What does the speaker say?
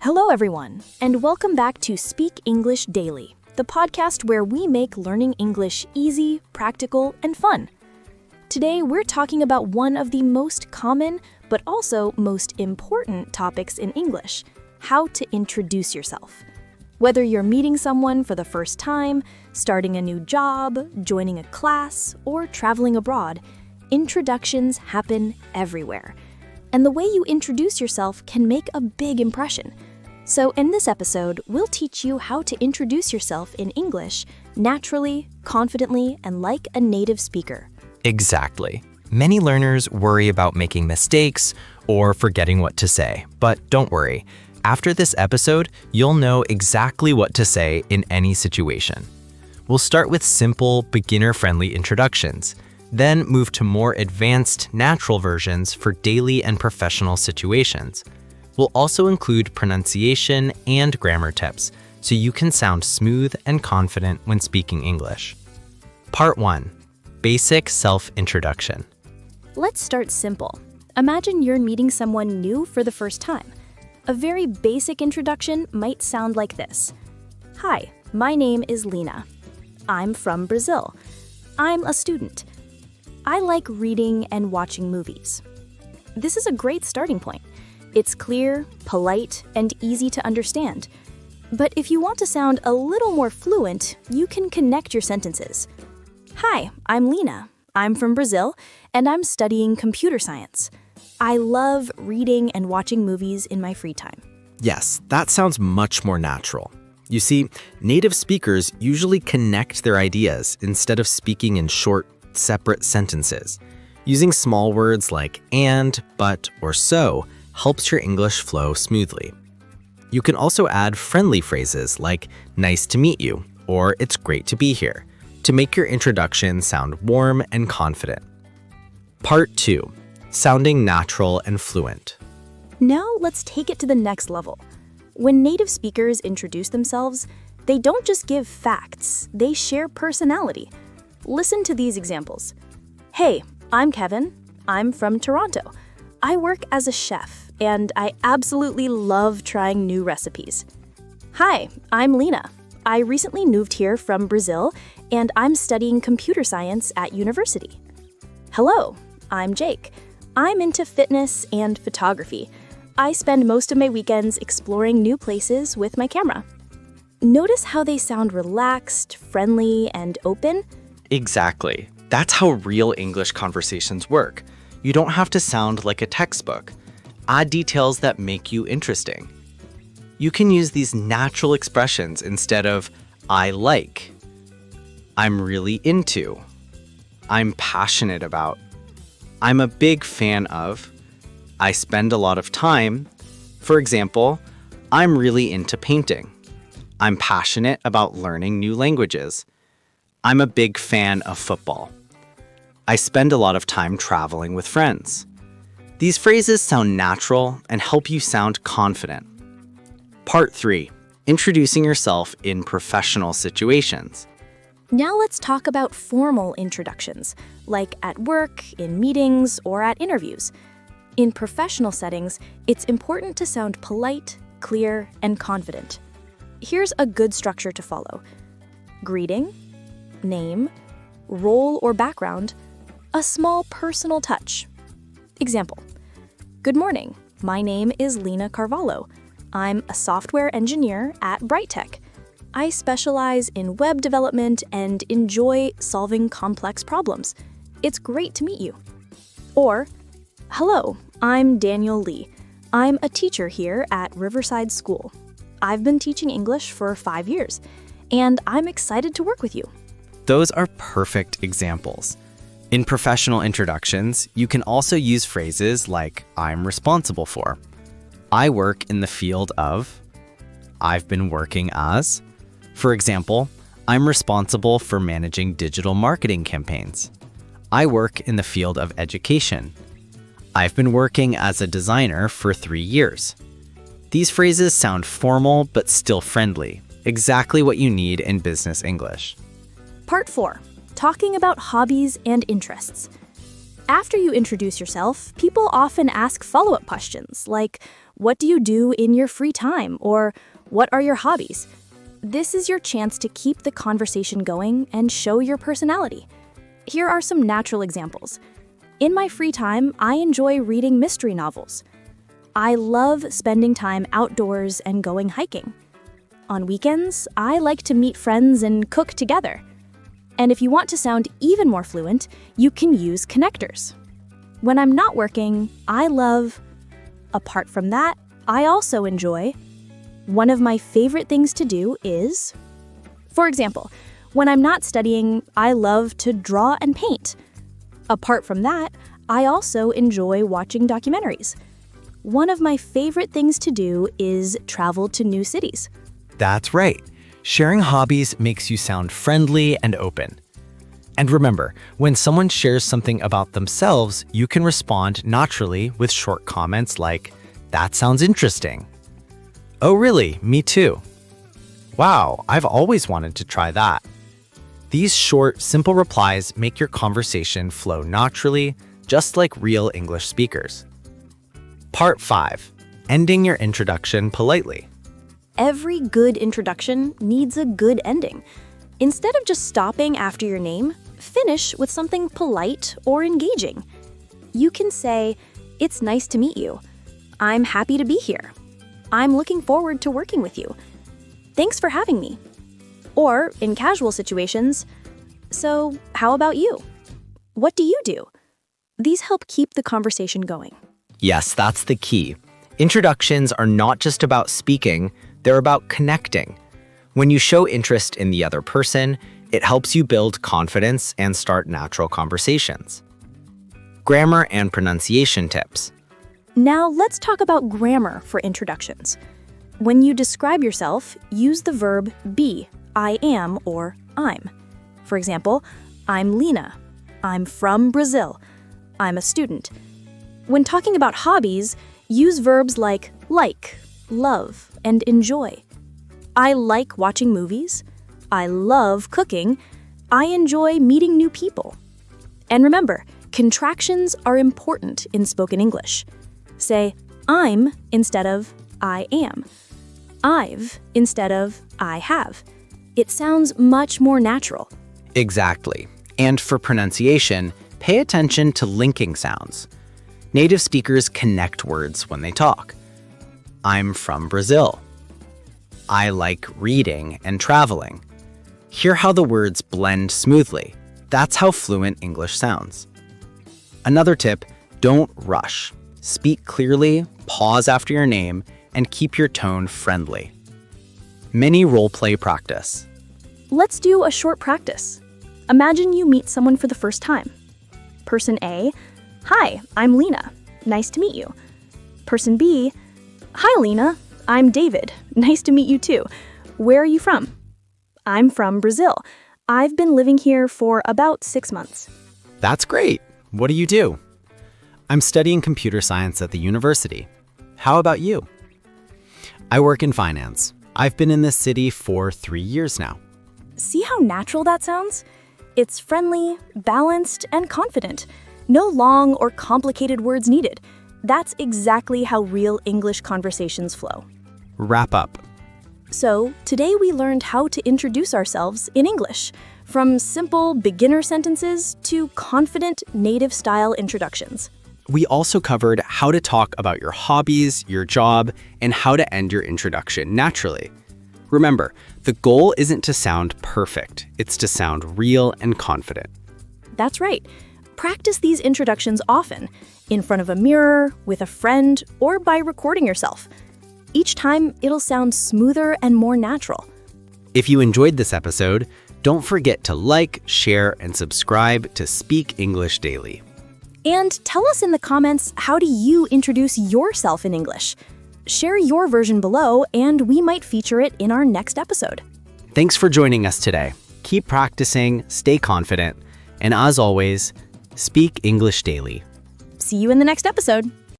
Hello, everyone, and welcome back to Speak English Daily, the podcast where we make learning English easy, practical, and fun. Today, we're talking about one of the most common, but also most important topics in English, how to introduce yourself. Whether you're meeting someone for the first time, starting a new job, joining a class, or traveling abroad, introductions happen everywhere. And the way you introduce yourself can make a big impression. So in this episode, we'll teach you how to introduce yourself in English naturally, confidently, and like a native speaker. Exactly. Many learners worry about making mistakes or forgetting what to say, but don't worry. After this episode, you'll know exactly what to say in any situation. We'll start with simple, beginner-friendly introductions, then move to more advanced, natural versions for daily and professional situations. We'll also include pronunciation and grammar tips so you can sound smooth and confident when speaking English. Part 1. Basic self-introduction. Let's start simple. Imagine you're meeting someone new for the first time. A very basic introduction might sound like this. Hi, my name is Lena. I'm from Brazil. I'm a student. I like reading and watching movies. This is a great starting point. It's clear, polite, and easy to understand. But if you want to sound a little more fluent, you can connect your sentences. Hi, I'm Lena. I'm from Brazil, and I'm studying computer science. I love reading and watching movies in my free time. Yes, that sounds much more natural. You see, native speakers usually connect their ideas instead of speaking in short, separate sentences. Using small words like and, but, or so helps your English flow smoothly. You can also add friendly phrases like nice to meet you or it's great to be here to make your introduction sound warm and confident. Part 2. Sounding natural and fluent. Now let's take it to the next level. When native speakers introduce themselves, they don't just give facts, they share personality. Listen to these examples. Hey, I'm Kevin. I'm from Toronto. I work as a chef, and I absolutely love trying new recipes. Hi, I'm Lena. I recently moved here from Brazil, and I'm studying computer science at university. Hello, I'm Jake. I'm into fitness and photography. I spend most of my weekends exploring new places with my camera. Notice how they sound relaxed, friendly, and open? Exactly. That's how real English conversations work. You don't have to sound like a textbook. Add details that make you interesting. You can use these natural expressions instead of I like, I'm really into, I'm passionate about, I'm a big fan of, I spend a lot of time. For example, I'm really into painting. I'm passionate about learning new languages. I'm a big fan of football. I spend a lot of time traveling with friends. These phrases sound natural and help you sound confident. Part 3. Introducing yourself in professional situations. Now let's talk about formal introductions, like at work, in meetings, or at interviews. In professional settings, it's important to sound polite, clear, and confident. Here's a good structure to follow. Greeting, name, role or background, a small personal touch. Example, good morning, my name is Lena Carvalho. I'm a software engineer at BrightTech. I specialize in web development and enjoy solving complex problems. It's great to meet you. Or, hello, I'm Daniel Lee. I'm a teacher here at Riverside School. I've been teaching English for 5 years, and I'm excited to work with you. Those are perfect examples. In professional introductions, you can also use phrases like I'm responsible for, I work in the field of, I've been working as. For example, I'm responsible for managing digital marketing campaigns. I work in the field of education. I've been working as a designer for 3 years. These phrases sound formal but still friendly, exactly what you need in business English. Part 4. Talking about hobbies and interests. After you introduce yourself, people often ask follow-up questions like, what do you do in your free time? Or what are your hobbies? This is your chance to keep the conversation going and show your personality. Here are some natural examples. In my free time, I enjoy reading mystery novels. I love spending time outdoors and going hiking. On weekends, I like to meet friends and cook together. And if you want to sound even more fluent, you can use connectors. When I'm not working, I love. Apart from that, I also enjoy. One of my favorite things to do is. For example, when I'm not studying, I love to draw and paint. Apart from that, I also enjoy watching documentaries. One of my favorite things to do is travel to new cities. That's right. Sharing hobbies makes you sound friendly and open. And remember, when someone shares something about themselves, you can respond naturally with short comments like, "That sounds interesting." "Oh, really? Me too." "Wow, I've always wanted to try that." These short, simple replies make your conversation flow naturally, just like real English speakers. Part 5. Ending your introduction politely. Every good introduction needs a good ending. Instead of just stopping after your name, finish with something polite or engaging. You can say, "It's nice to meet you. I'm happy to be here. I'm looking forward to working with you. Thanks for having me." Or, in casual situations, "So, how about you? What do you do?" These help keep the conversation going. Yes, that's the key. Introductions are not just about speaking, they're about connecting. When you show interest in the other person, it helps you build confidence and start natural conversations. Grammar and pronunciation tips. Now, let's talk about grammar for introductions. When you describe yourself, use the verb be, I am, or I'm. For example, I'm Lena. I'm from Brazil. I'm a student. When talking about hobbies, use verbs like, love, and enjoy. I like watching movies. I love cooking. I enjoy meeting new people. And remember, contractions are important in spoken English. Say, I'm instead of I am. I've instead of I have. It sounds much more natural. Exactly. And for pronunciation, pay attention to linking sounds. Native speakers connect words when they talk. I'm from Brazil. I like reading and traveling. Hear how the words blend smoothly. That's how fluent English sounds. Another tip, don't rush. Speak clearly, pause after your name, and keep your tone friendly. Mini role-play practice. Let's do a short practice. Imagine you meet someone for the first time. Person A, "Hi, I'm Lena. Nice to meet you." Person B, "Hi, Lena. I'm David. Nice to meet you too. Where are you from?" "I'm from Brazil. I've been living here for about 6 months." That's great. What do you do? "I'm studying computer science at the university. How about you?" "I work in finance. I've been in this city for 3 years now." See how natural that sounds? It's friendly, balanced, and confident. No long or complicated words needed. That's exactly how real English conversations flow. Wrap up. So, today we learned how to introduce ourselves in English, from simple beginner sentences to confident native-style introductions. We also covered how to talk about your hobbies, your job, and how to end your introduction naturally. Remember, the goal isn't to sound perfect, it's to sound real and confident. That's right. Practice these introductions often, in front of a mirror, with a friend, or by recording yourself. Each time, it'll sound smoother and more natural. If you enjoyed this episode, don't forget to like, share, and subscribe to Speak English Daily. And tell us in the comments, how do you introduce yourself in English? Share your version below, and we might feature it in our next episode. Thanks for joining us today. Keep practicing, stay confident, and as always, speak English daily. See you in the next episode.